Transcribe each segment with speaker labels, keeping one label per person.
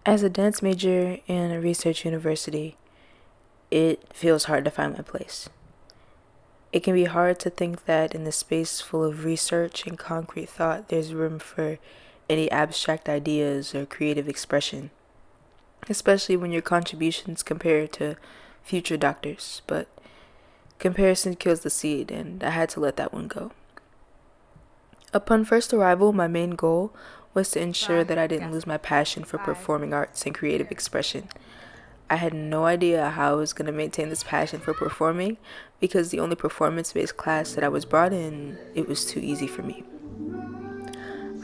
Speaker 1: As a dance major in a research university, it feels hard to find my place. It can be hard to think that in the space full of research and concrete thought, there's room for any abstract ideas or creative expression, especially when your contributions compare to future doctors. But comparison kills the seed, and I had to let that one go. Upon first arrival, my main goal was to ensure that I didn't lose my passion for performing arts and creative expression. I had no idea how I was going to maintain this passion for performing because the only performance-based class that I was brought in, it was too easy for me.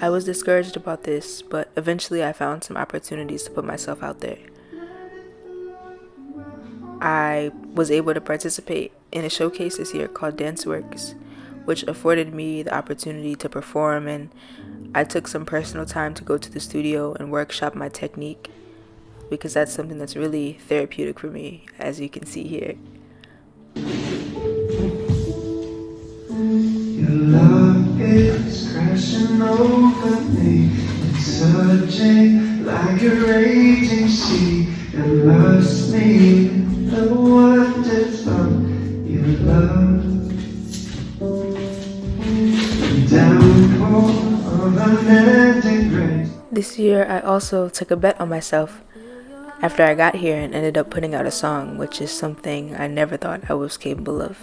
Speaker 1: I was discouraged about this, but eventually I found some opportunities to put myself out there. I was able to participate in a showcase this year called DanceWorks, which afforded me the opportunity to perform, and I took some personal time to go to the studio and workshop my technique because that's something that's really therapeutic for me, as you can see here.
Speaker 2: Your love is crashing over me, it's surging like a raging sea, and lost me in the wonders of your love. Downpour of unending grace.
Speaker 1: This year, I also took a bet on myself after I got here and ended up putting out a song, which is something I never thought I was capable of.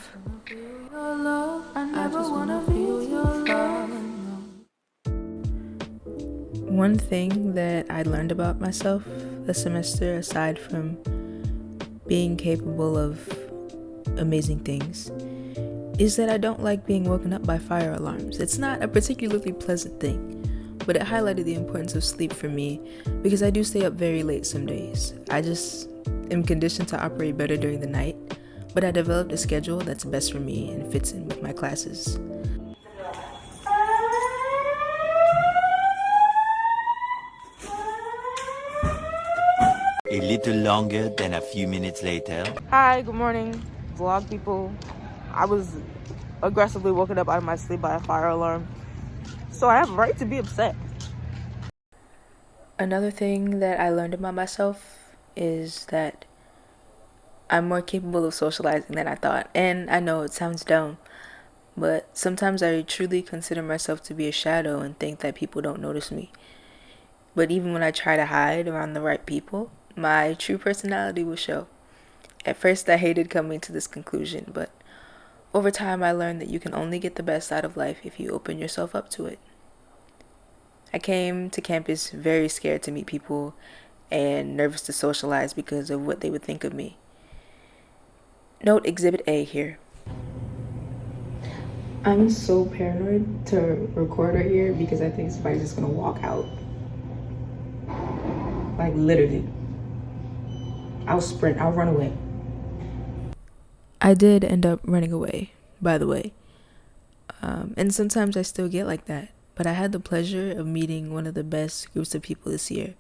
Speaker 1: One thing that I learned about myself this semester, aside from being capable of amazing things, is that I don't like being woken up by fire alarms. It's not a particularly pleasant thing, but it highlighted the importance of sleep for me because I do stay up very late some days. I just am conditioned to operate better during the night, but I developed a schedule that's best for me and fits in with my classes.
Speaker 3: A little longer than a few minutes later.
Speaker 1: Hi, good morning, vlog people. I was aggressively woken up out of my sleep by a fire alarm, so I have a right to be upset. Another thing that I learned about myself is that I'm more capable of socializing than I thought. And I know it sounds dumb, but sometimes I truly consider myself to be a shadow and think that people don't notice me. But even when I try to hide around the right people, my true personality will show. At first, I hated coming to this conclusion, but over time, I learned that you can only get the best out of life if you open yourself up to it. I came to campus very scared to meet people and nervous to socialize because of what they would think of me. Note Exhibit A here. I'm so paranoid to record right here because I think somebody's just gonna walk out. Like literally. I'll sprint, I'll run away. I did end up running away, by the way. And sometimes I still get like that. But I had the pleasure of meeting one of the best groups of people this year.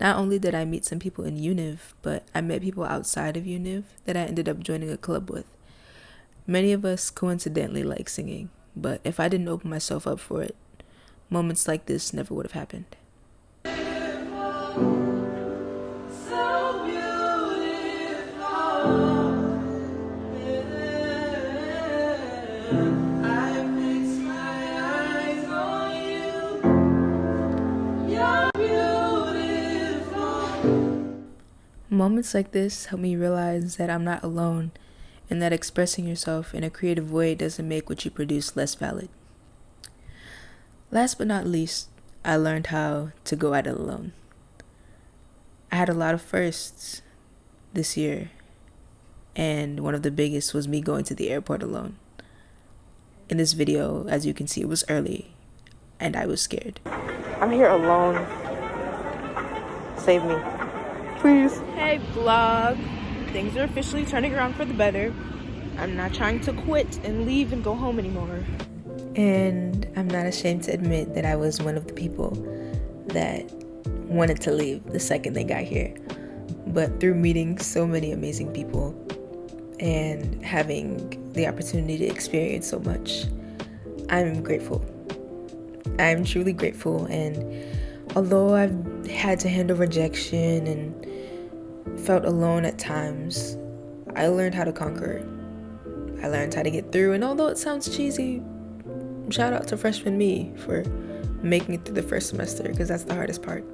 Speaker 1: Not only did I meet some people in UNIV, but I met people outside of UNIV that I ended up joining a club with. Many of us coincidentally like singing, but if I didn't open myself up for it, moments like this never would have happened. Moments like this help me realize that I'm not alone and that expressing yourself in a creative way doesn't make what you produce less valid. Last but not least, I learned how to go at it alone. I had a lot of firsts this year, and one of the biggest was me going to the airport alone. In this video, as you can see, it was early, and I was scared. I'm here alone. Save me. Please. Hey vlog, things are officially turning around for the better. I'm not trying to quit and leave and go home anymore. And I'm not ashamed to admit that I was one of the people that wanted to leave the second they got here. But through meeting so many amazing people and having the opportunity to experience so much, I'm grateful. I'm truly grateful, and Although I've had to handle rejection and felt alone at times, I learned how to conquer it. I learned how to get through, and although it sounds cheesy, shout out to freshman me for making it through the first semester, because that's the hardest part.